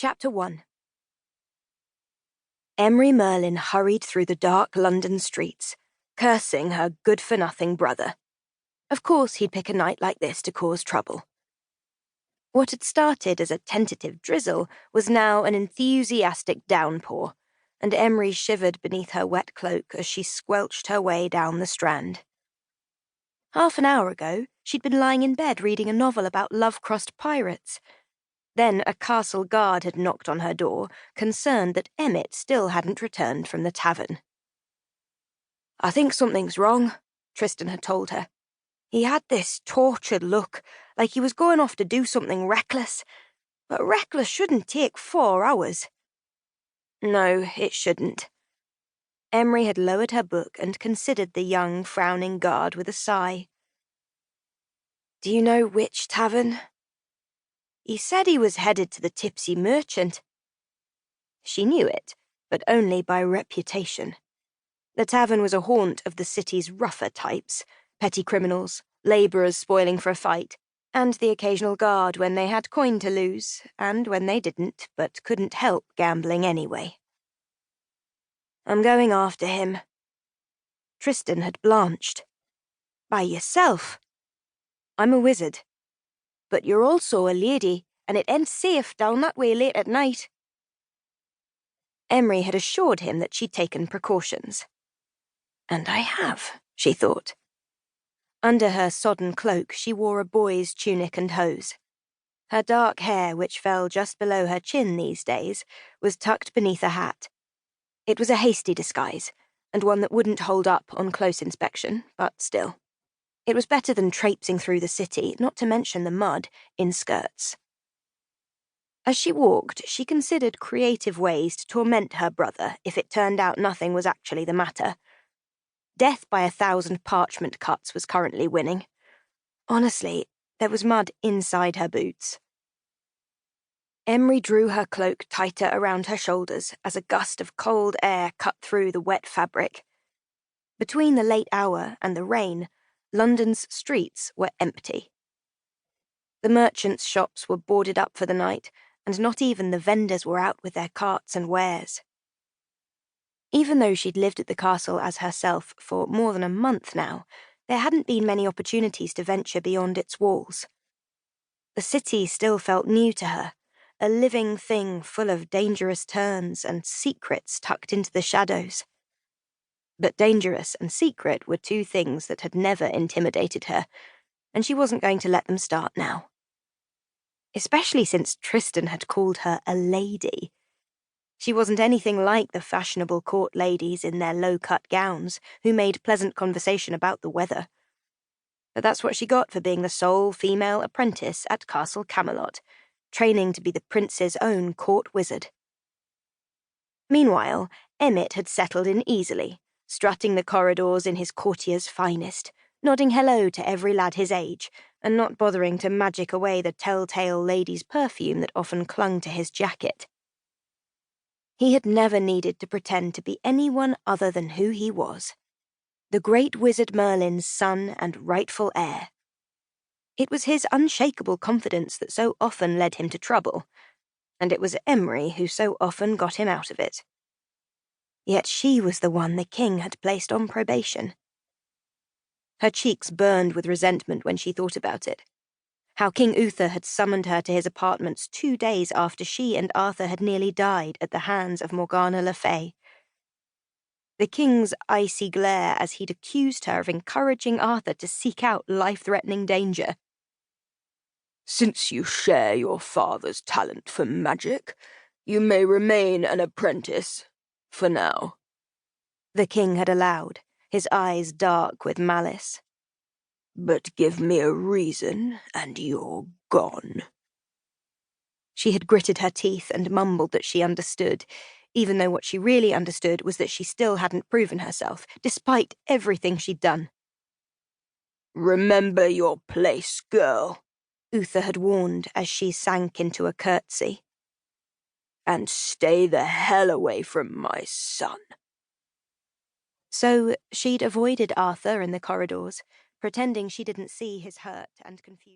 Chapter 1. Emry Merlin hurried through the dark London streets, cursing her good-for-nothing brother. Of course he'd pick a night like this to cause trouble. What had started as a tentative drizzle was now an enthusiastic downpour, and Emry shivered beneath her wet cloak as she squelched her way down the Strand. Half an hour ago, she'd been lying in bed reading a novel about love-crossed pirates. Then a castle guard had knocked on her door, concerned that Emmett still hadn't returned from the tavern. "I think something's wrong," Tristan had told her. He had this tortured look, like he was going off to do something reckless. But reckless shouldn't take 4 hours. No, it shouldn't. Emry had lowered her book and considered the young, frowning guard with a sigh. "Do you know which tavern?" "He said he was headed to the Tipsy Merchant." She knew it, but only by reputation. The tavern was a haunt of the city's rougher types, petty criminals, labourers spoiling for a fight, and the occasional guard when they had coin to lose, and when they didn't, but couldn't help gambling anyway. "I'm going after him." Tristan had blanched. "By yourself?" "I'm a wizard. But you're also a lady, and it ain't safe down that way late at night." Emry had assured him that she'd taken precautions. And I have, she thought. Under her sodden cloak, she wore a boy's tunic and hose. Her dark hair, which fell just below her chin these days, was tucked beneath a hat. It was a hasty disguise, and one that wouldn't hold up on close inspection, but still. It was better than traipsing through the city, not to mention the mud, in skirts. As she walked, she considered creative ways to torment her brother if it turned out nothing was actually the matter. Death by 1,000 parchment cuts was currently winning. Honestly, there was mud inside her boots. Emry drew her cloak tighter around her shoulders as a gust of cold air cut through the wet fabric. Between the late hour and the rain, London's streets were empty. The merchants' shops were boarded up for the night, and not even the vendors were out with their carts and wares. Even though she'd lived at the castle as herself for more than a month now, there hadn't been many opportunities to venture beyond its walls. The city still felt new to her, a living thing full of dangerous turns and secrets tucked into the shadows. But dangerous and secret were two things that had never intimidated her, and she wasn't going to let them start now. Especially since Tristan had called her a lady. She wasn't anything like the fashionable court ladies in their low-cut gowns who made pleasant conversation about the weather. But that's what she got for being the sole female apprentice at Castle Camelot, training to be the prince's own court wizard. Meanwhile, Emmett had settled in easily, strutting the corridors in his courtier's finest, nodding hello to every lad his age, and not bothering to magic away the telltale lady's perfume that often clung to his jacket. He had never needed to pretend to be anyone other than who he was, the great wizard Merlin's son and rightful heir. It was his unshakable confidence that so often led him to trouble, and it was Emry who so often got him out of it. Yet she was the one the king had placed on probation. Her cheeks burned with resentment when she thought about it. How King Uther had summoned her to his apartments 2 days after she and Arthur had nearly died at the hands of Morgana Le Fay. The king's icy glare as he'd accused her of encouraging Arthur to seek out life-threatening danger. "Since you share your father's talent for magic, you may remain an apprentice, for now," the king had allowed, his eyes dark with malice. "But give me a reason, and you're gone." She had gritted her teeth and mumbled that she understood, even though what she really understood was that she still hadn't proven herself, despite everything she'd done. "Remember your place, girl," Uther had warned as she sank into a curtsy. "And stay the hell away from my son." So she'd avoided Arthur in the corridors, pretending she didn't see his hurt and confusion.